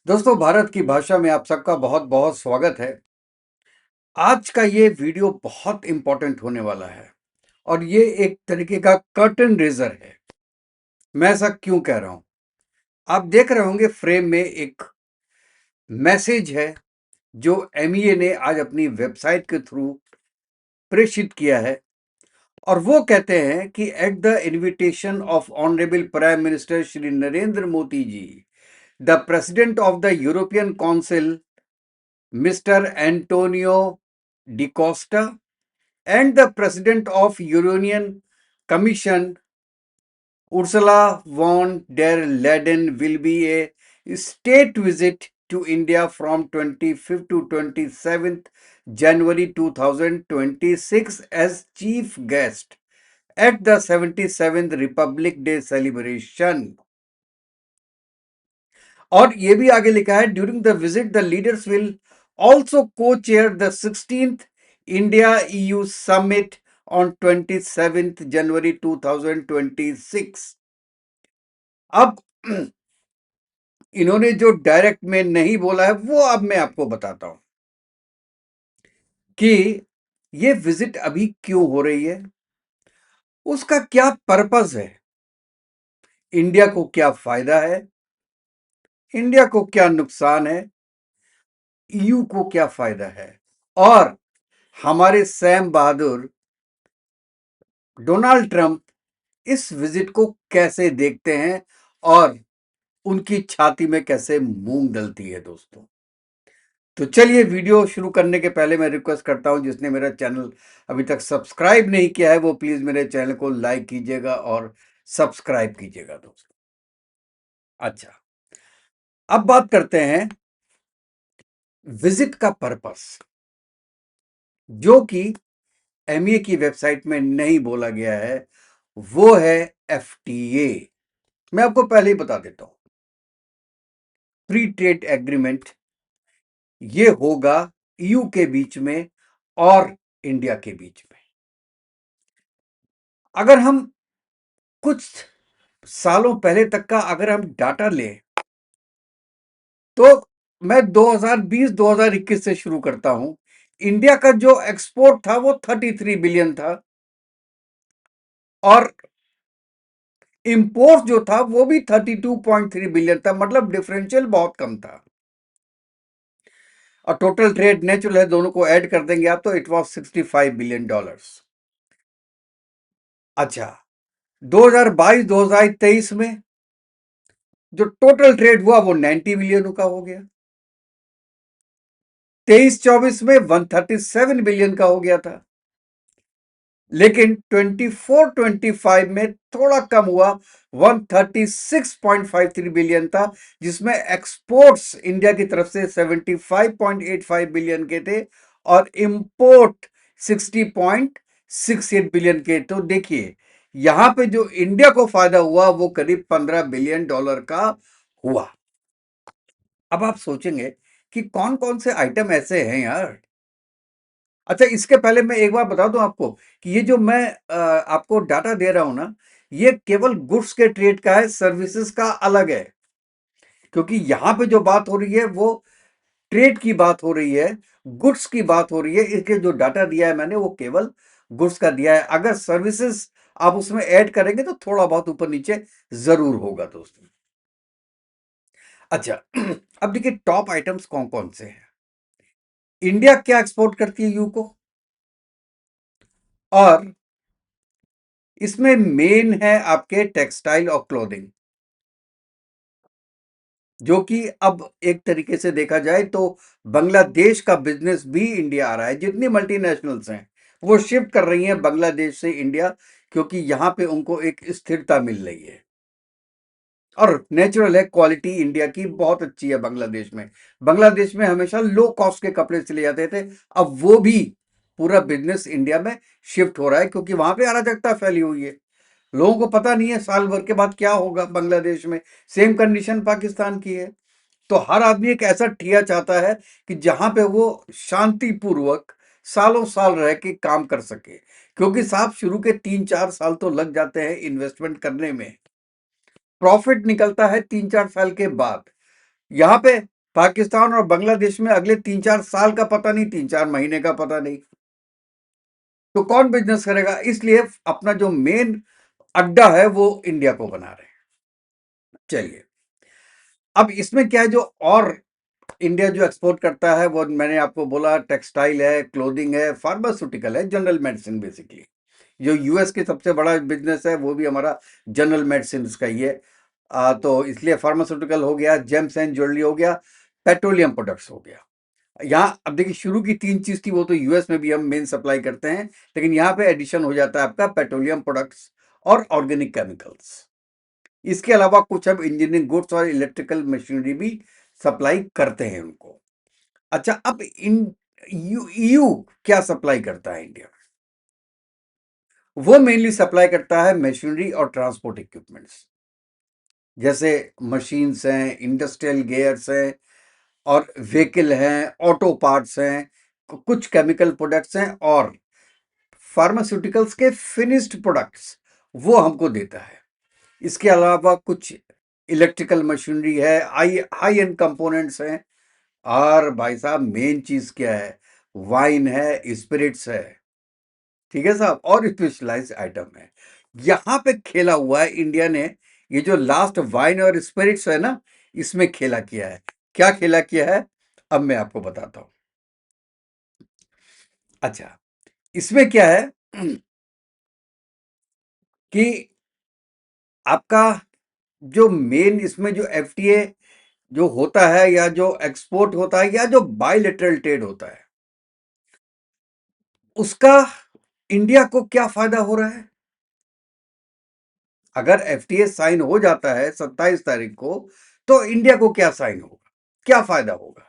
दोस्तों, भारत की भाषा में आप सबका बहुत बहुत स्वागत है। आज का ये वीडियो बहुत इंपॉर्टेंट होने वाला है और ये एक तरीके का कर्टन रेजर है। मैं ऐसा क्यों कह रहा हूं? आप देख रहे होंगे फ्रेम में एक मैसेज है जो एमईए ने आज अपनी वेबसाइट के थ्रू प्रेषित किया है और वो कहते हैं कि at the invitation of honourable prime minister Shri Narendra Modi ji, the president of the European council Mr. Antonio Di Costa and the President of European Commission Ursula von der Leyen will be a state visit to India from 25th to 27th January 2026 as chief guest at the 77th Republic Day celebration. और ये भी आगे लिखा है, during the visit the leaders will also को chair the 16th India EU summit on 27th January 2026। अब इन्होंने जो डायरेक्ट में नहीं बोला है वो अब मैं आपको बताता हूं कि ये विजिट अभी क्यों हो रही है, उसका क्या पर्पस है, इंडिया को क्या फायदा है, इंडिया को क्या नुकसान है, ईयू को क्या फायदा है और हमारे सैम बहादुर डोनाल्ड ट्रंप इस विजिट को कैसे देखते हैं और उनकी छाती में कैसे मूंग डलती है। दोस्तों, तो चलिए वीडियो शुरू करने के पहले मैं रिक्वेस्ट करता हूं, जिसने मेरा चैनल अभी तक सब्सक्राइब नहीं किया है वो प्लीज मेरे चैनल को लाइक कीजिएगा और सब्सक्राइब कीजिएगा। दोस्तों, अच्छा, अब बात करते हैं विजिट का पर्पस, जो कि एमए की वेबसाइट में नहीं बोला गया है, वो है एफटीए। मैं आपको पहले ही बता देता हूं, फ्री ट्रेड एग्रीमेंट ये होगा ईयू के बीच में और इंडिया के बीच में। अगर हम कुछ सालों पहले तक का अगर हम डाटा लें तो मैं 2020-2021 से शुरू करता हूं। इंडिया का जो एक्सपोर्ट था वो 33 बिलियन था और इंपोर्ट जो था वो भी 32.3 बिलियन था, मतलब डिफरेंशियल बहुत कम था। और टोटल ट्रेड नेचुरल है, दोनों को ऐड कर देंगे आप तो इट वाज 65 बिलियन डॉलर्स। अच्छा, 2022-2023 में जो टोटल ट्रेड हुआ वो 90 बिलियन का हो गया। 23-24 में 137 बिलियन का हो गया था, लेकिन 24-25 में थोड़ा कम हुआ, 136.53 बिलियन था, जिसमें एक्सपोर्ट्स इंडिया की तरफ से 75.85 बिलियन के थे और इंपोर्ट 60.68 बिलियन के। तो देखिए, यहां पे जो इंडिया को फायदा हुआ वो करीब 15 बिलियन डॉलर का हुआ। अब आप सोचेंगे कि कौन कौन से आइटम ऐसे हैं यार। अच्छा, इसके पहले मैं एक बार बता दूं आपको कि ये जो मैं आपको डाटा दे रहा हूं ना, ये केवल गुड्स के ट्रेड का है, सर्विसेज का अलग है। क्योंकि यहां पे जो बात हो रही है वो ट्रेड की बात हो रही है, गुड्स की बात हो रही है। इसके जो डाटा दिया है मैंने वो केवल गुड्स का दिया है। अगर सर्विसेज आप उसमें ऐड करेंगे तो थोड़ा बहुत ऊपर नीचे जरूर होगा। दोस्तों, अच्छा, अब देखिए टॉप आइटम्स कौन कौन से हैं। इंडिया क्या एक्सपोर्ट करती है यू को, और इसमें मेन है आपके टेक्सटाइल और क्लोथिंग, जो कि अब एक तरीके से देखा जाए तो बांग्लादेश का बिजनेस भी इंडिया आ रहा है। जितनी मल्टीनेशनल्स हैं वो शिफ्ट कर रही हैं बांग्लादेश से इंडिया, क्योंकि यहां पे उनको एक स्थिरता मिल रही है और नेचुरल है, क्वालिटी इंडिया की बहुत अच्छी है। बांग्लादेश में हमेशा लो कॉस्ट के कपड़े सिले जाते थे, अब वो भी पूरा बिजनेस इंडिया में शिफ्ट हो रहा है, क्योंकि वहां पे अराजकता फैली हुई है। लोगों को पता नहीं है साल भर के बाद क्या होगा बांग्लादेश में। सेम कंडीशन पाकिस्तान की है। तो हर आदमी एक ऐसा ठिया चाहता है कि जहां पे वो शांतिपूर्वक सालों साल रह के काम कर सके, क्योंकि साहब शुरू के 3-4 साल तो लग जाते हैं इन्वेस्टमेंट करने में, प्रॉफिट निकलता है 3-4 साल के बाद। यहाँ पे पाकिस्तान और बांग्लादेश में अगले 3-4 साल का पता नहीं, 3-4 महीने का पता नहीं। तो कौन बिजनेस करेगा? इसलिए अपना जो मेन अड्डा है वो इंडिया को बना रहे हैं। चलिए, अब इसमें क्या है जो और इंडिया जो एक्सपोर्ट करता है वो मैंने आपको बोला टेक्सटाइल है, क्लोथिंग है, फार्मास्यूटिकल है, जनरल मेडिसिन बेसिकली। जो यूएस की सबसे बड़ा बिजनेस है वो भी हमारा जनरल मेडिसिन का ही है। तो इसलिए फार्मास्यूटिकल हो गया, जेम्स एंड ज्वेलरी हो गया, पेट्रोलियम प्रोडक्ट्स हो गया। यहाँ अब देखिए शुरू की 3 चीज थी, वो तो यूएस में भी हम मेन सप्लाई करते हैं, लेकिन यहाँ पे एडिशन हो जाता है आपका पेट्रोलियम प्रोडक्ट्स और ऑर्गेनिक केमिकल्स। इसके अलावा कुछ हम इंजीनियरिंग गुड्स और इलेक्ट्रिकल मशीनरी भी सप्लाई करते हैं उनको। अच्छा, अब इन ईयू क्या सप्लाई करता है इंडिया? वो मेनली सप्लाई करता है मशीनरी और ट्रांसपोर्ट इक्विपमेंट्स, जैसे मशीन्स हैं, इंडस्ट्रियल गियर्स हैं, और व्हीकल हैं, ऑटो पार्ट्स हैं, कुछ केमिकल प्रोडक्ट्स हैं, और फार्मास्यूटिकल्स के फिनिश्ड प्रोडक्ट्स वो हमको देता है। इसके अलावा कुछ इलेक्ट्रिकल मशीनरी है, हाई एंड कंपोनेंट्स हैं, और भाई साहब मेन चीज क्या है? वाइन है, स्पिरिट्स है, ठीक है साहब, और स्पेशलाइज्ड आइटम है। यहां पे खेला हुआ है इंडिया ने। ये जो लास्ट वाइन और स्पिरिट्स है ना, इसमें खेला किया है। क्या खेला किया है अब मैं आपको बताता हूं। अच्छा, इसमें क्या है कि आपका जो मेन इसमें जो एफटीए जो होता है, या जो एक्सपोर्ट होता है, या जो बायलेटरल ट्रेड होता है, उसका इंडिया को क्या फायदा हो रहा है? अगर एफटीए साइन हो जाता है 27 तारीख को, तो इंडिया को क्या साइन होगा, क्या फायदा होगा?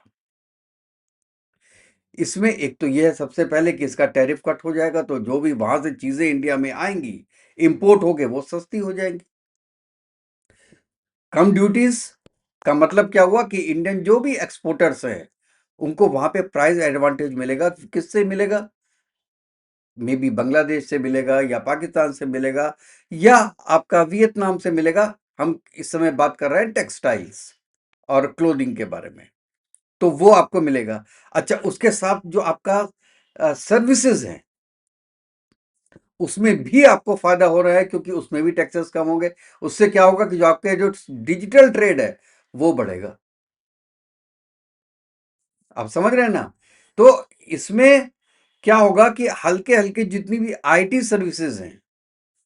इसमें एक तो यह है सबसे पहले कि इसका टैरिफ कट हो जाएगा, तो जो भी वहां से चीजें इंडिया में आएंगी, इंपोर्ट होके, वो सस्ती हो जाएंगी। कम ड्यूटीज का मतलब क्या हुआ कि इंडियन जो भी एक्सपोर्टर्स हैं उनको वहां पे प्राइस एडवांटेज मिलेगा। किससे मिलेगा? मे बी बांग्लादेश से मिलेगा, या पाकिस्तान से मिलेगा, या आपका वियतनाम से मिलेगा। हम इस समय बात कर रहे हैं टेक्सटाइल्स और क्लोथिंग के बारे में, तो वो आपको मिलेगा। अच्छा, उसके साथ जो आपका सर्विसेज हैं, उसमें भी आपको फायदा हो रहा है, क्योंकि उसमें भी टैक्सेस कम होंगे। उससे क्या होगा कि जो आपके जो डिजिटल ट्रेड है वो बढ़ेगा। आप समझ रहे हैं ना? तो इसमें क्या होगा कि हल्के हल्के जितनी भी आईटी सर्विसेज हैं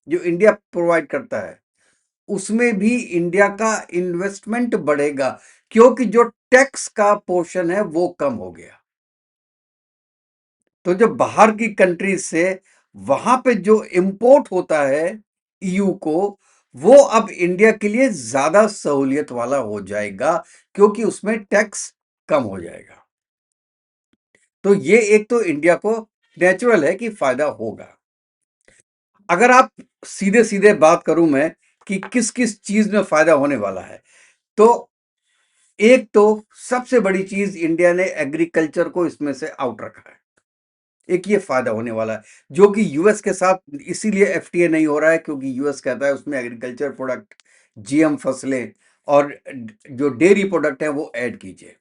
जो इंडिया प्रोवाइड करता है, उसमें भी इंडिया का इन्वेस्टमेंट बढ़ेगा, क्योंकि जो टैक्स का पोर्शन है वो कम हो गया। तो जो बाहर की कंट्रीज से वहां पे जो इंपोर्ट होता है ईयू को, वो अब इंडिया के लिए ज्यादा सहूलियत वाला हो जाएगा, क्योंकि उसमें टैक्स कम हो जाएगा। तो ये एक तो इंडिया को नेचुरल है कि फायदा होगा। अगर आप सीधे सीधे बात करूं मैं कि किस किस चीज में फायदा होने वाला है, तो एक तो सबसे बड़ी चीज इंडिया ने एग्रीकल्चर को इसमें से आउट रखा है। एक ये फायदा होने वाला है, जो कि यूएस के साथ इसीलिए एफटीए नहीं हो रहा है, क्योंकि यूएस कहता है उसमें एग्रीकल्चर प्रोडक्ट, जीएम फसलें और जो डेयरी प्रोडक्ट है वो ऐड कीजिए।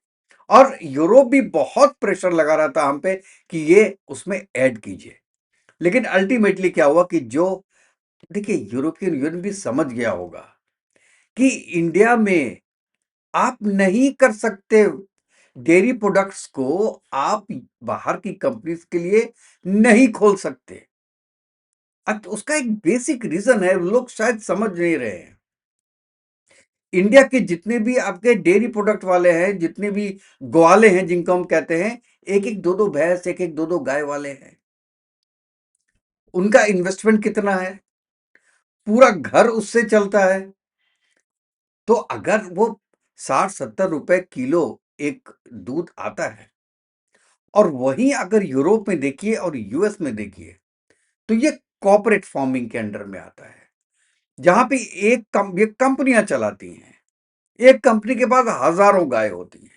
और यूरोप भी बहुत प्रेशर लगा रहा था हम पे कि ये उसमें ऐड कीजिए। लेकिन अल्टीमेटली क्या हुआ कि जो देखिए यूरोपियन यूनियन भी समझ गया होगा कि इंडिया में आप नहीं कर सकते, डेयरी प्रोडक्ट्स को आप बाहर की कंपनीज के लिए नहीं खोल सकते। अब तो उसका एक बेसिक रीजन है, लोग शायद समझ नहीं रहे हैं। इंडिया के जितने भी आपके डेयरी प्रोडक्ट वाले हैं, जितने भी ग्वाले हैं जिनको हम कहते हैं, एक एक दो दो भैंस, एक एक दो दो गाय वाले हैं, उनका इन्वेस्टमेंट कितना है? पूरा घर उससे चलता है। तो अगर वो 60-70 रुपए किलो एक दूध आता है, और वहीं अगर यूरोप में देखिए और यूएस में देखिए, तो ये कॉर्पोरेट फार्मिंग के अंडर में आता है, जहां पे ये कंपनियां चलाती हैं। एक कंपनी के पास हजारों गाय होती हैं।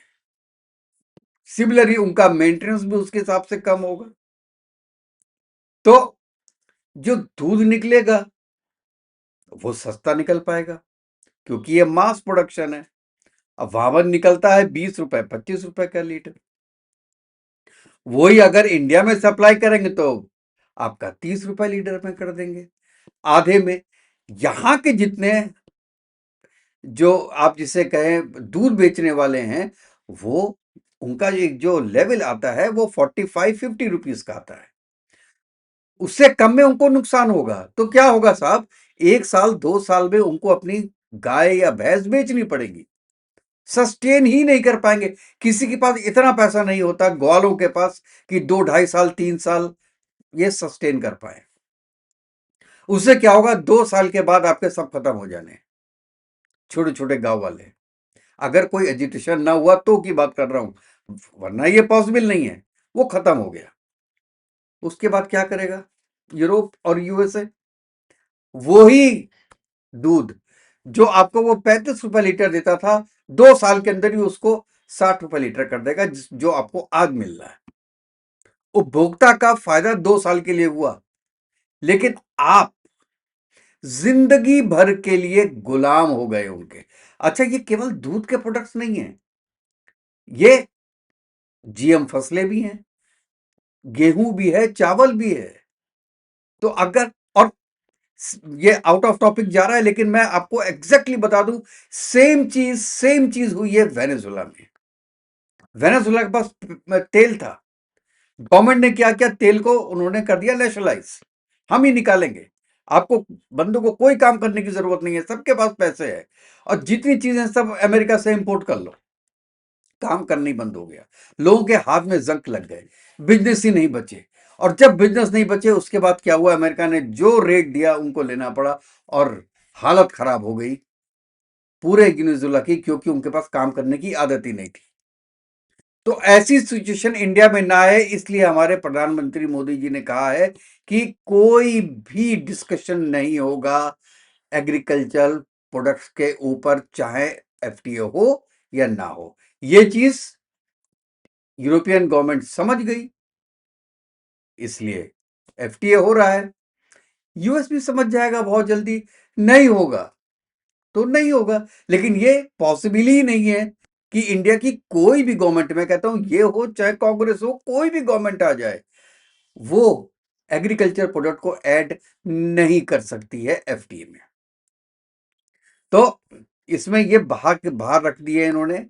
सिमिलरली उनका मेंटेनेंस भी उसके हिसाब से कम होगा। तो जो दूध निकलेगा वो सस्ता निकल पाएगा, क्योंकि ये मास प्रोडक्शन है। अब वहां निकलता है 20 रुपए 25 रुपए का लीटर। वही अगर इंडिया में सप्लाई करेंगे तो आपका 30 रुपए लीटर में कर देंगे, आधे में। यहां के जितने जो आप जिसे कहें दूध बेचने वाले हैं, वो उनका एक जो लेवल आता है वो 45-50 रुपीज का आता है। उससे कम में उनको नुकसान होगा तो क्या होगा साहब, 1 साल 2 साल में उनको अपनी गाय या भैंस बेचनी पड़ेगी, सस्टेन ही नहीं कर पाएंगे। किसी के पास इतना पैसा नहीं होता ग्वालों के पास कि 2 ढाई साल 3 साल ये सस्टेन कर पाए। उससे क्या होगा, 2 साल के बाद आपके सब खत्म हो जाने, छोटे छोटे गांव वाले। अगर कोई एजिटेशन ना हुआ तो की बात कर रहा हूं, वरना ये पॉसिबल नहीं है, वो खत्म हो गया। उसके बाद क्या करेगा यूरोप और यूएसए? वही दूध जो आपको वो 35 रुपए लीटर देता था, 2 साल के अंदर ही उसको 60 रुपए लीटर कर देगा, जो आपको आज मिल रहा है। उपभोक्ता का फायदा 2 साल के लिए हुआ, लेकिन आप जिंदगी भर के लिए गुलाम हो गए उनके। अच्छा, ये केवल दूध के प्रोडक्ट्स नहीं है, ये जीएम फसलें भी हैं, गेहूं भी है, चावल भी है। तो अगर, और ये आउट ऑफ टॉपिक जा रहा है लेकिन मैं आपको एग्जैक्टली बता दूं, सेम चीज हुई है वेनेजुला में। वेनेजुला के पास तेल था, गवर्नमेंट ने क्या किया, तेल को उन्होंने कर दिया नेशनलाइज, हम ही निकालेंगे, आपको बंदों को कोई काम करने की जरूरत नहीं है, सबके पास पैसे है, और जितनी चीजें सब अमेरिका से इंपोर्ट कर लो। काम करना ही बंद हो गया, लोगों के हाथ में जंक लग गए, बिजनेस ही नहीं बचे। और जब बिजनेस नहीं बचे उसके बाद क्या हुआ, अमेरिका ने जो रेट दिया उनको लेना पड़ा, और हालत खराब हो गई पूरे वेनेजुएला की, क्योंकि उनके पास काम करने की आदत ही नहीं थी। तो ऐसी सिचुएशन इंडिया में ना है, इसलिए हमारे प्रधानमंत्री मोदी जी ने कहा है कि कोई भी डिस्कशन नहीं होगा एग्रीकल्चरल प्रोडक्ट्स के ऊपर, चाहे एफटीए हो या ना हो। ये चीज यूरोपियन गवर्नमेंट समझ गई, इसलिए एफटीए हो रहा है। यूएस भी समझ जाएगा बहुत जल्दी, नहीं होगा तो नहीं होगा, लेकिन ये पॉसिबल ही नहीं है कि इंडिया की कोई भी गवर्नमेंट, मैं कहता हूं ये हो चाहे कांग्रेस हो, कोई भी गवर्नमेंट आ जाए, वो एग्रीकल्चर प्रोडक्ट को ऐड नहीं कर सकती है एफटीए में। तो इसमें ये बाहर रख दिए इन्होंने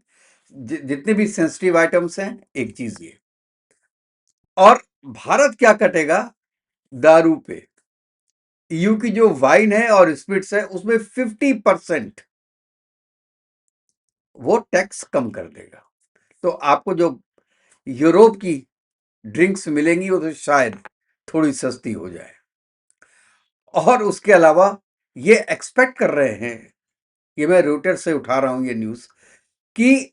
जितने भी सेंसिटिव आइटम्स हैं, एक चीज ये। और भारत क्या कटेगा दारू पे, ईयू की जो वाइन है और स्पिरिट्स है उसमें 50% वो टैक्स कम कर देगा। तो आपको जो यूरोप की ड्रिंक्स मिलेंगी वो तो शायद थोड़ी सस्ती हो जाए। और उसके अलावा ये एक्सपेक्ट कर रहे हैं, ये मैं रोइटर्स से उठा रहा हूं ये न्यूज, कि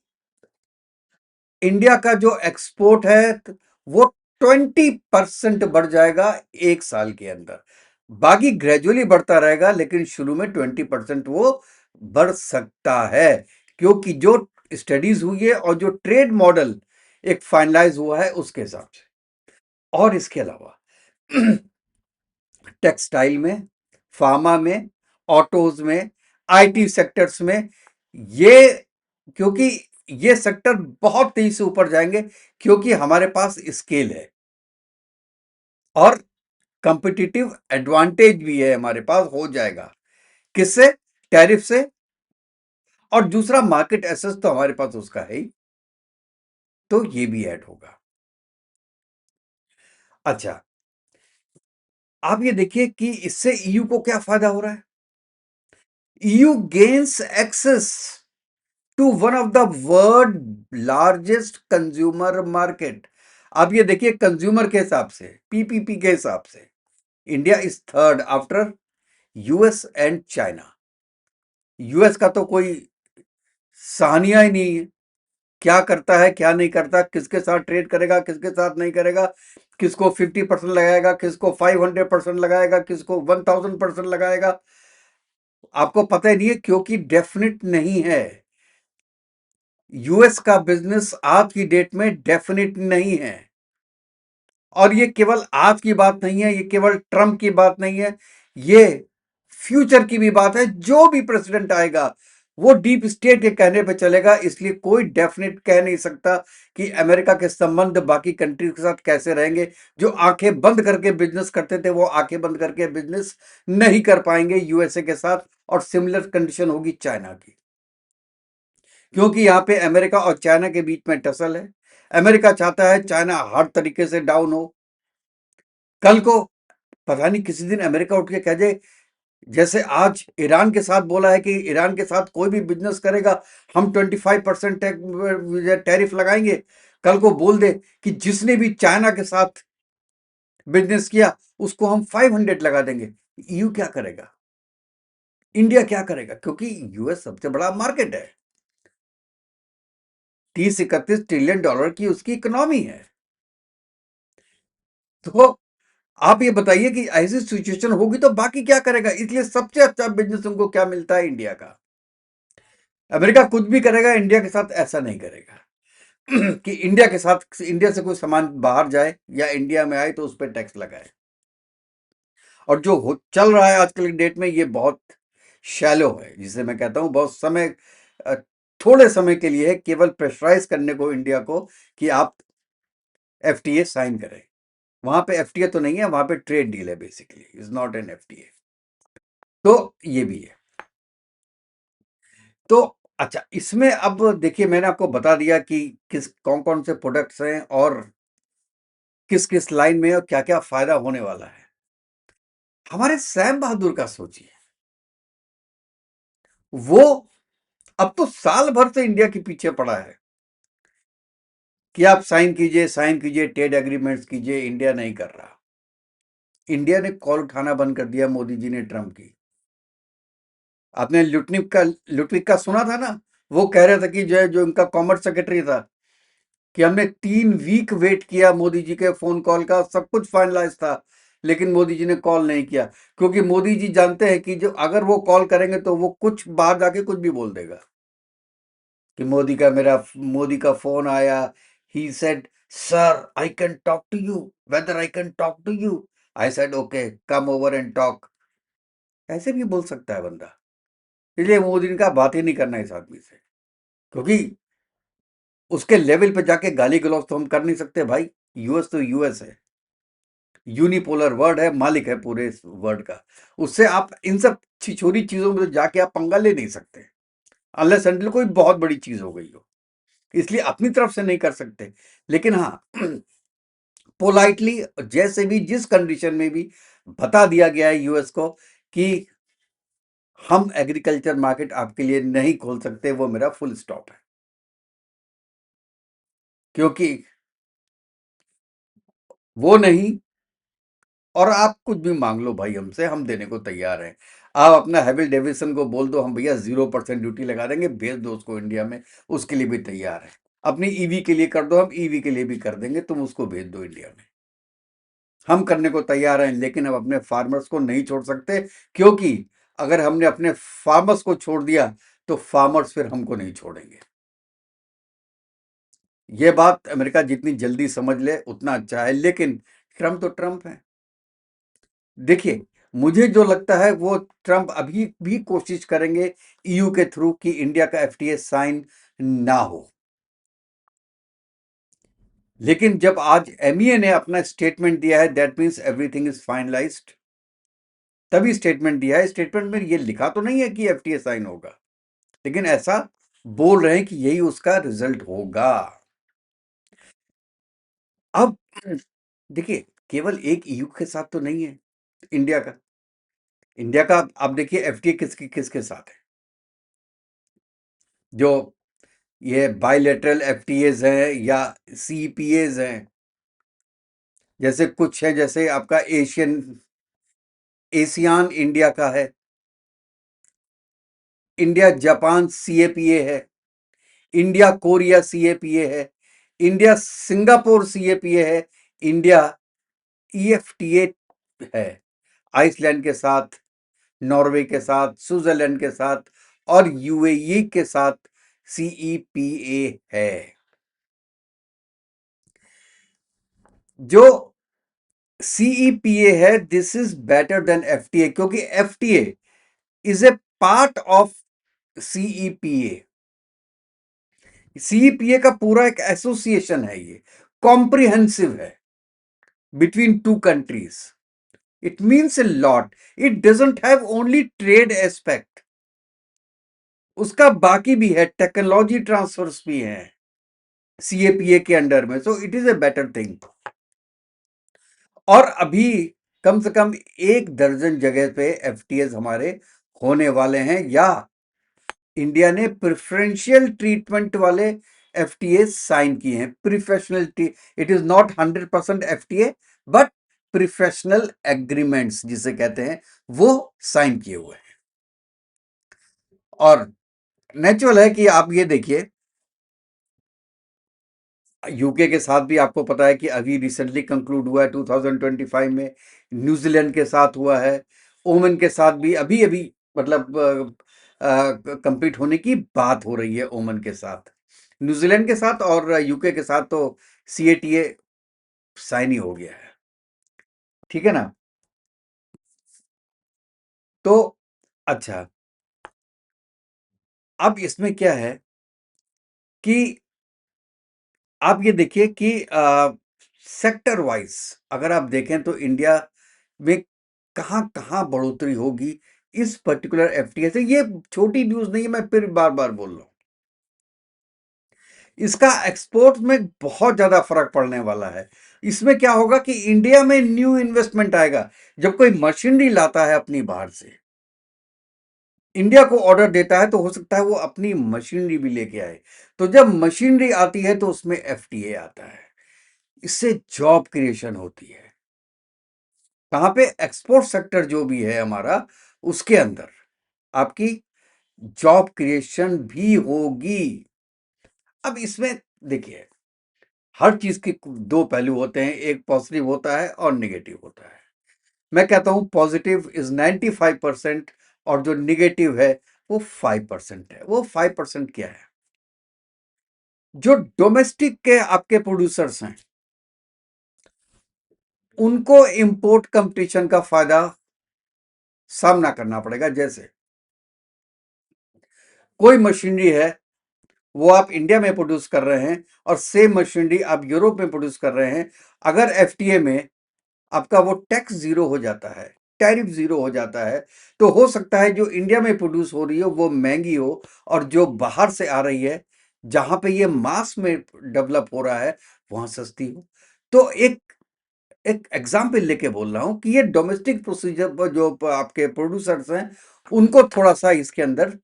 इंडिया का जो एक्सपोर्ट है वो 20% बढ़ जाएगा 1 साल के अंदर। बाकी ग्रेजुअली बढ़ता रहेगा, लेकिन शुरू में 20% वो बढ़ सकता है, क्योंकि जो स्टडीज हुई है और जो ट्रेड मॉडल एक फाइनलाइज हुआ है उसके हिसाब से। और इसके अलावा टेक्सटाइल में, फार्मा में, ऑटोज में, आईटी सेक्टर्स में, ये, क्योंकि ये सेक्टर बहुत तेजी से ऊपर जाएंगे, क्योंकि हमारे पास स्केल है और कंपिटिटिव एडवांटेज भी है, हमारे पास हो जाएगा। किससे? टैरिफ से। और दूसरा मार्केट एक्सेस तो हमारे पास उसका है ही, तो ये भी ऐड होगा। अच्छा, आप ये देखिए कि इससे ईयू को क्या फायदा हो रहा है। EU gains access to one of the world largest consumer market. आप ये देखिए कंज्यूमर के हिसाब से, पीपीपी के हिसाब से, India is third after US and China. US का तो कोई सानिया ही नहीं है, क्या करता है क्या नहीं करता, किसके साथ ट्रेड करेगा किसके साथ नहीं करेगा, किसको 50% लगाएगा, किसको 500% लगाएगा, किसको 1000% लगाएगा, आपको पता ही नहीं है, क्योंकि डेफिनेट नहीं है। यूएस का बिजनेस आज की डेट में डेफिनेट नहीं है। और ये केवल आज की बात नहीं है, ये केवल ट्रंप की बात नहीं है, ये फ्यूचर की भी बात है। जो भी प्रेसिडेंट आएगा वो डीप स्टेट के कहने पे चलेगा, इसलिए कोई डेफिनेट कह नहीं सकता कि अमेरिका के संबंध बाकी कंट्री के साथ कैसे रहेंगे। जो आंखें बंद करके बिजनेस करते थे वो आंखें बंद करके बिजनेस नहीं कर पाएंगे यूएसए के साथ, और सिमिलर कंडीशन होगी चाइना की, क्योंकि यहाँ पे अमेरिका और चाइना के बीच में टसल है। अमेरिका चाहता है चाइना हर तरीके से डाउन हो। कल को पता नहीं किसी दिन अमेरिका उठ के कह दे, जैसे आज ईरान के साथ बोला है कि ईरान के साथ कोई भी बिजनेस करेगा हम 25% टैरिफ लगाएंगे, कल को बोल दे कि जिसने भी चाइना के साथ बिजनेस किया उसको हम 500 लगा देंगे। ईयू क्या करेगा, इंडिया क्या करेगा? क्योंकि यूएस सबसे बड़ा मार्केट है, 30-31 ट्रिलियन डॉलर की उसकी इकोनॉमी है। तो आप ये बताइए कि ऐसी सिचुएशन होगी तो बाकी क्या करेगा? इसलिए सबसे अच्छा बिजनेस उनको क्या मिलता है? इंडिया का। अमेरिका कुछ भी करेगा, इंडिया के साथ ऐसा नहीं करेगा कि इंडिया के साथ, इंडिया से कोई सामान बाहर जाए या इंडिया में आए तो उस पर टैक्स लगाए। और जो चल रहा है आजकल की डेट में, ये बहुत शैलो है, जिसे मैं कहता हूं बहुत समय, अ, थोड़े समय के लिए है, केवल प्रेशराइज करने को इंडिया को कि आप एफटीए साइन करें। वहां पे एफटीए तो नहीं है, वहां पे ट्रेड डील है, basically is not an FTA. तो ये भी है। तो अच्छा, इसमें अब देखिए, मैंने आपको बता दिया कि किस कौन कौन से प्रोडक्ट्स हैं और किस किस लाइन में और क्या क्या फायदा होने वाला है। हमारे सैम बहादुर का सोचिए, वो अब तो साल भर से इंडिया के पीछे पड़ा है कि आप साइन कीजिए, ट्रेड एग्रीमेंट्स कीजिए। इंडिया नहीं कर रहा। इंडिया ने कॉल उठाना बंद कर दिया मोदी जी ने ट्रंप की। आपने लुटविक का सुना था ना? वो कह रहे थे कि जो इनका कॉमर्स सेक्रेटरी था, कि हमने 3 वीक वेट किया मोदी जी के फोन कॉल का, सब कुछ फाइनलाइज था, लेकिन मोदी जी ने कॉल नहीं किया। क्योंकि मोदी जी जानते हैं कि जो अगर वो कॉल करेंगे तो वो कुछ बाहर जाके कुछ भी बोल देगा कि मोदी का फोन आया, he said sir I can talk to you, whether I can talk to you, I said okay come over and talk. ऐसे भी बोल सकता है बंदा। इसलिए मोदी ने कहा बात ही नहीं करना इस आदमी से, क्योंकि उसके लेवल पे जाके गाली गलौज तो हम कर नहीं सकते भाई। यूएस तो यूएस है, यूनिपोलर वर्ड है, मालिक है पूरे इस वर्ड का। उससे आप इन सब छिछोरी चीजों में तो जाके आप पंगा ले नहीं सकते, अनलेस अनटिल कोई बहुत बड़ी चीज हो गई हो। इसलिए अपनी तरफ से नहीं कर सकते। लेकिन हाँ, पोलाइटली, जैसे भी जिस कंडीशन में भी बता दिया गया है यूएस को कि हम एग्रीकल्चर मार्केट आपके लिए नहीं खोल सकते, वो मेरा फुल स्टॉप है। क्योंकि वो नहीं, और आप कुछ भी मांग लो भाई हमसे, हम देने को तैयार हैं। आप अपना हैविल डेविडसन को बोल दो, हम भैया 0% ड्यूटी लगा देंगे, भेज दो उसको इंडिया में, उसके लिए भी तैयार है। अपनी ईवी के लिए कर दो, हम ईवी के लिए भी कर देंगे, तुम उसको भेज दो इंडिया में, हम करने को तैयार हैं। लेकिन अब अपने फार्मर्स को नहीं छोड़ सकते, क्योंकि अगर हमने अपने फार्मर्स को छोड़ दिया तो फार्मर्स फिर हमको नहीं छोड़ेंगे। ये बात अमेरिका जितनी जल्दी समझ ले उतना अच्छा है। लेकिन ट्रंप तो ट्रंप है। देखिए, मुझे जो लगता है वो ट्रंप अभी भी कोशिश करेंगे ईयू के थ्रू कि इंडिया का एफटीए साइन ना हो। लेकिन जब आज एमईए ने अपना स्टेटमेंट दिया है, that means everything is finalised, तभी स्टेटमेंट दिया है। स्टेटमेंट में ये लिखा तो नहीं है कि एफटीए साइन होगा, लेकिन ऐसा बोल रहे हैं कि यही उसका रिजल्ट होगा। अब देखिए, केवल एक ईयू के साथ तो नहीं है इंडिया का। इंडिया का अब देखिए एफटीए किसके किसके साथ है। जो ये बायलैटरल एफटीएज हैं या सीपीएज हैं, जैसे कुछ है, जैसे आपका एशियान इंडिया का है, इंडिया जापान सीएपीए है, इंडिया कोरिया सीएपीए है, इंडिया सिंगापुर सीएपीए है, इंडिया ईएफटीए है, आइसलैंड के साथ, नॉर्वे के साथ, स्विट्जरलैंड के साथ और यूएई के साथ सीईपीए है। जो सीईपीए है, this is better than FTA, क्योंकि FTA is a part of CEPA. CEPA का पूरा एक एसोसिएशन है, ये कॉम्प्रिहेंसिव है between two countries. It means a lot. It doesn't have only trade aspect. उसका बाकी भी है, टेक्नोलॉजी ट्रांसफर्स भी है सीएपीए के अंडर में, so it is a better thing. और अभी कम से कम 1 दर्जन जगह पे एफटीएस हमारे होने वाले हैं, या इंडिया ने प्रेफरेंशियल ट्रीटमेंट वाले एफटीए साइन किए हैं। Professional, it is not 100% FTA, but professional agreements जिसे कहते हैं, वो साइन किए हुए हैं। और नेचुरल है कि आप ये देखिए, यूके के साथ भी आपको पता है कि अभी रिसेंटली कंक्लूड हुआ है 2025 में, न्यूजीलैंड के साथ हुआ है, ओमन के साथ भी अभी अभी मतलब कंप्लीट होने की बात हो रही है ओमन के साथ। न्यूजीलैंड के साथ और यूके के साथ तो सीएटीए साइन ही हो गया है, ठीक है ना। तो अच्छा, अब इसमें क्या है कि आप ये देखिए कि सेक्टर वाइज अगर आप देखें तो इंडिया में कहाँ कहाँ बढ़ोतरी होगी इस पर्टिकुलर एफटीए से। ये छोटी न्यूज नहीं है, मैं फिर बार बार बोल रहा हूं, इसका एक्सपोर्ट में बहुत ज्यादा फर्क पड़ने वाला है। इसमें क्या होगा कि इंडिया में न्यू इन्वेस्टमेंट आएगा। जब कोई मशीनरी लाता है अपनी बाहर से, इंडिया को ऑर्डर देता है, तो हो सकता है वो अपनी मशीनरी भी लेके आए। तो जब मशीनरी आती है तो उसमें एफटीए आता है, इससे जॉब क्रिएशन होती है। कहां पे? एक्सपोर्ट सेक्टर जो भी है हमारा, उसके अंदर आपकी जॉब क्रिएशन भी होगी। अब इसमें देखिए, हर चीज के दो पहलू होते हैं, एक पॉजिटिव होता है और निगेटिव होता है। मैं कहता हूं पॉजिटिव इज 95% और जो निगेटिव है वो 5% है। वो 5% क्या है? जो डोमेस्टिक के आपके प्रोड्यूसर्स हैं, उनको इंपोर्ट कंपटीशन का फायदा सामना करना पड़ेगा। जैसे कोई मशीनरी है, वो आप इंडिया में प्रोड्यूस कर रहे हैं और सेम मशीनरी आप यूरोप में प्रोड्यूस कर रहे हैं। अगर एफटीए में आपका वो टैक्स जीरो हो जाता है, टैरिफ जीरो हो जाता है, तो हो सकता है जो इंडिया में प्रोड्यूस हो रही हो वो महंगी हो, और जो बाहर से आ रही है, जहां पे ये मास में डेवलप हो रहा है, वहां सस्ती हो। तो एक एक एग्जाम्पल लेके बोल रहा हूं कि ये डोमेस्टिक प्रोसीजर जो आपके प्रोड्यूसर्स हैं, उनको थोड़ा सा इसके अंदर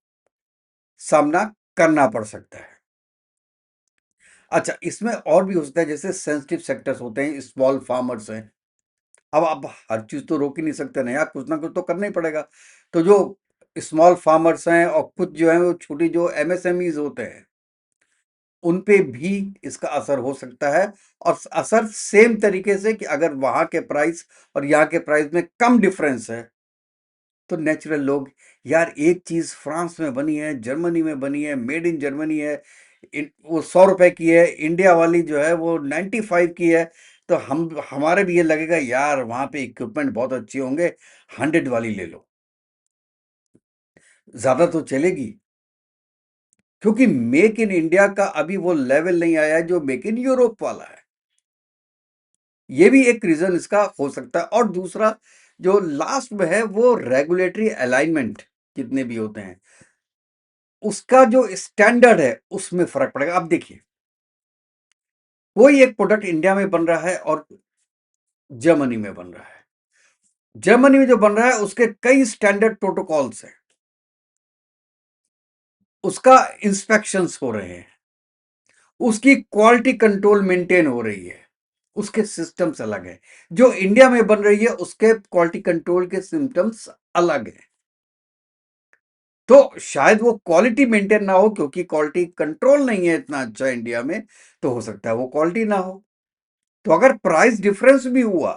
सामना करना पड़ सकता है। अच्छा, इसमें और भी हो सकता है, जैसे सेंसिटिव सेक्टर्स होते हैं, स्मॉल फार्मर्स हैं। अब आप हर चीज तो रोक ही नहीं सकते ना यार, कुछ ना कुछ तो करना ही पड़ेगा। तो जो स्मॉल फार्मर्स हैं और कुछ जो है वो छोटी जो एमएसएमईज होते हैं, उन पे भी इसका असर हो सकता है। और असर सेम तरीके से कि अगर वहां के प्राइस और यहाँ के प्राइस में कम डिफरेंस है, तो नेचुरल लोग, यार एक चीज फ्रांस में बनी है, जर्मनी में बनी है, मेड इन जर्मनी है, वो 100 रुपए की है, इंडिया वाली जो है वो 95 की है, तो हमारे भी ये लगेगा यार वहां पे इक्विपमेंट बहुत अच्छे होंगे, 100 वाली ले लो, ज्यादा तो चलेगी। क्योंकि मेक इन इंडिया का अभी वो लेवल नहीं आया है जो मेक इन यूरोप वाला है। ये भी एक रीजन इसका हो सकता है। और दूसरा जो लास्ट में है, वो रेगुलेटरी अलाइनमेंट जितने भी होते हैं, उसका जो स्टैंडर्ड है उसमें फर्क पड़ेगा। अब देखिए, कोई एक प्रोडक्ट इंडिया में बन रहा है और जर्मनी में बन रहा है। जर्मनी में जो बन रहा है उसके कई स्टैंडर्ड प्रोटोकॉल्स हैं, उसका इंस्पेक्शंस हो रहे हैं, उसकी क्वालिटी कंट्रोल मेंटेन हो रही है, उसके सिस्टम्स अलग हैं। जो इंडिया में बन रही है उसके क्वालिटी कंट्रोल के सिस्टम्स अलग हैं। तो शायद वो क्वालिटी मेंटेन ना हो, क्योंकि क्वालिटी कंट्रोल नहीं है इतना अच्छा इंडिया में, तो हो सकता है वो क्वालिटी ना हो। तो अगर प्राइस डिफरेंस भी हुआ,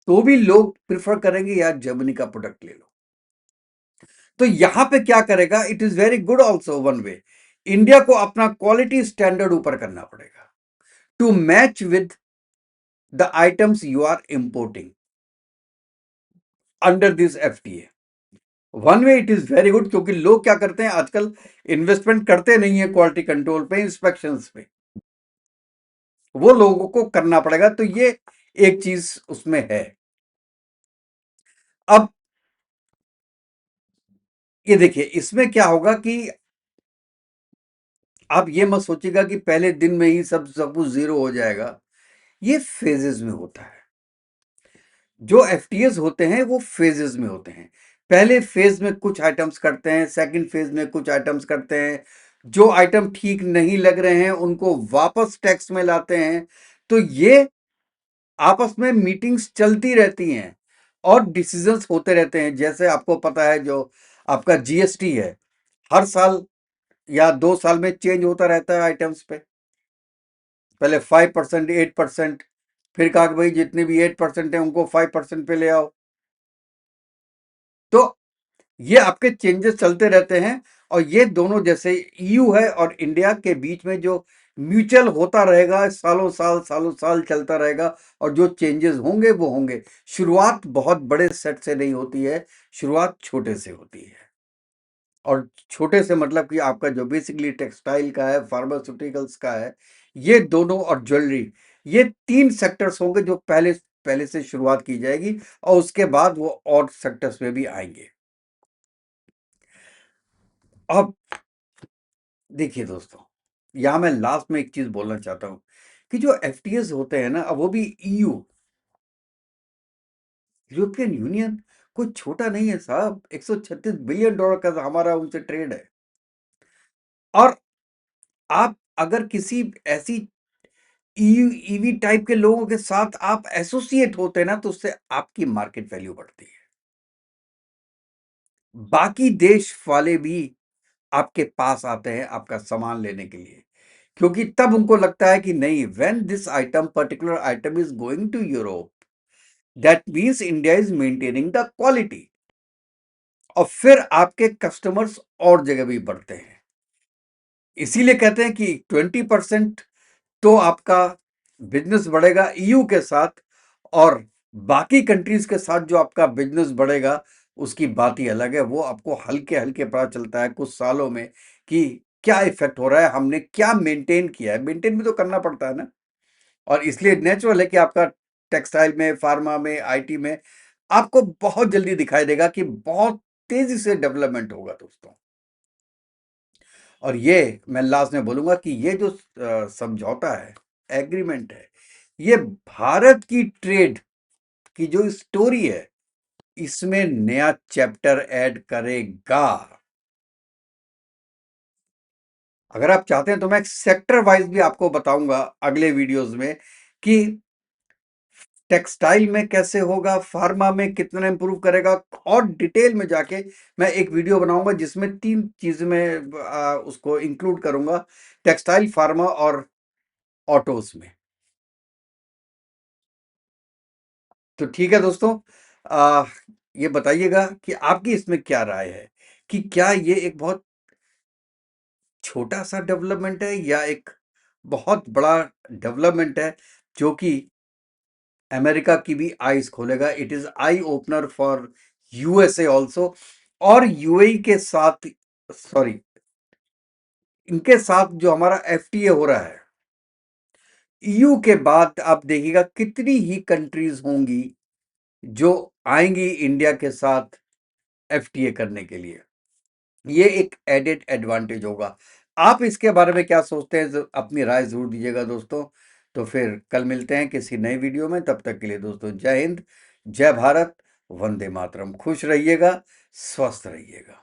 तो भी लोग प्रिफर करेंगे यार जर्मनी का प्रोडक्ट ले लो। तो यहां पे क्या करेगा, it is very good also one way, India को अपना क्वालिटी स्टैंडर्ड ऊपर करना पड़ेगा to match with the items you are importing under this FTA. One way it is very good, क्योंकि लोग क्या करते हैं आजकल, इन्वेस्टमेंट करते नहीं है क्वालिटी कंट्रोल पे, इंस्पेक्शंस पे, वो लोगों को करना पड़ेगा। तो ये एक चीज उसमें है। अब ये देखिए, इसमें क्या होगा कि आप ये मत सोचिएगा कि पहले दिन में ही सब कुछ जीरो हो जाएगा। ये फेजेस में होता है। जो एफटीएस होते हैं वो फेजेस में होते हैं। पहले फेज में कुछ आइटम्स करते हैं, सेकंड फेज में कुछ आइटम्स करते हैं। जो आइटम ठीक नहीं लग रहे हैं उनको वापस टैक्स में लाते हैं। तो ये आपस में मीटिंग्स चलती रहती हैं और डिसीजंस होते रहते हैं। जैसे आपको पता है, जो आपका जीएसटी है, हर साल या 2 साल में चेंज होता रहता है आइटम्स पे। पहले 5%, 8%, फिर कहा कि भाई जितने भी 8% है उनको 5% पे ले आओ। तो ये आपके चेंजेस चलते रहते हैं। और ये दोनों, जैसे ईयू है और इंडिया के बीच में जो म्यूचुअल होता रहेगा, सालों साल चलता रहेगा। और जो चेंजेस होंगे वो होंगे। शुरुआत बहुत बड़े सेट से नहीं होती है, शुरुआत छोटे से होती है। और छोटे से मतलब कि आपका जो बेसिकली टेक्सटाइल का है, फार्मास्यूटिकल्स का है, ये दोनों, और ज्वेलरी, ये 3 सेक्टर्स होंगे जो पहले पहले से शुरुआत की जाएगी। और उसके बाद वो और सेक्टर्स में भी आएंगे। अब देखिए दोस्तों, यहां मैं लास्ट में एक चीज बोलना चाहता हूं कि जो एफटीएस होते हैं ना, अब वो भी ईयू, यूरोपियन यूनियन, कोई छोटा नहीं है साहब। $136 बिलियन का हमारा उनसे ट्रेड है। और आप अगर किसी ऐसी ईवी टाइप के लोगों के साथ आप एसोसिएट होते हैं ना, तो उससे आपकी मार्केट वैल्यू बढ़ती है। बाकी देश वाले भी आपके पास आते हैं आपका सामान लेने के लिए, क्योंकि तब उनको लगता है कि नहीं, when this item, particular item is going to Europe, that means India is maintaining the quality. और फिर आपके कस्टमर्स और जगह भी बढ़ते हैं। इसीलिए कहते हैं कि 20% तो आपका बिजनेस बढ़ेगा ईयू के साथ, और बाकी कंट्रीज के साथ जो आपका बिजनेस बढ़ेगा उसकी बात ही अलग है। वो आपको हल्के हल्के पता चलता है कुछ सालों में कि क्या इफेक्ट हो रहा है, हमने क्या मेंटेन किया है। मेंटेन भी तो करना पड़ता है ना। और इसलिए नेचुरल है कि आपका टेक्सटाइल में, फार्मा में, आईटी में आपको बहुत जल्दी दिखाई देगा कि बहुत तेजी से डेवलपमेंट होगा दोस्तों। और ये मैं लास्ट में बोलूंगा कि ये जो समझौता है, एग्रीमेंट है, ये भारत की ट्रेड की जो स्टोरी है, इसमें नया चैप्टर ऐड करेगा। अगर आप चाहते हैं तो मैं सेक्टर वाइज भी आपको बताऊंगा अगले वीडियोस में कि टेक्सटाइल में कैसे होगा, फार्मा में कितना इंप्रूव करेगा। और डिटेल में जाके मैं एक वीडियो बनाऊंगा जिसमें 3 चीजें मैं उसको इंक्लूड करूंगा, टेक्सटाइल, फार्मा और ऑटोस में। तो ठीक है दोस्तों, आ, ये बताइएगा कि आपकी इसमें क्या राय है, कि क्या ये एक बहुत छोटा सा डेवलपमेंट है या एक बहुत बड़ा डेवलपमेंट है, जो कि अमेरिका की भी आईज खोलेगा। It is eye opener for USA also. और यूएई के साथ, सॉरी, इनके साथ जो हमारा एफटीए हो रहा है, ईयू के बाद आप देखिएगा कितनी ही कंट्रीज होंगी जो आएंगी इंडिया के साथ एफटीए करने के लिए। ये एक एडेड एडवांटेज होगा। आप इसके बारे में क्या सोचते हैं, अपनी राय जरूर दीजिएगा दोस्तों। तो फिर कल मिलते हैं किसी नई वीडियो में। तब तक के लिए दोस्तों, जय हिंद, जय भारत, वंदे मातरम। खुश रहिएगा, स्वस्थ रहिएगा।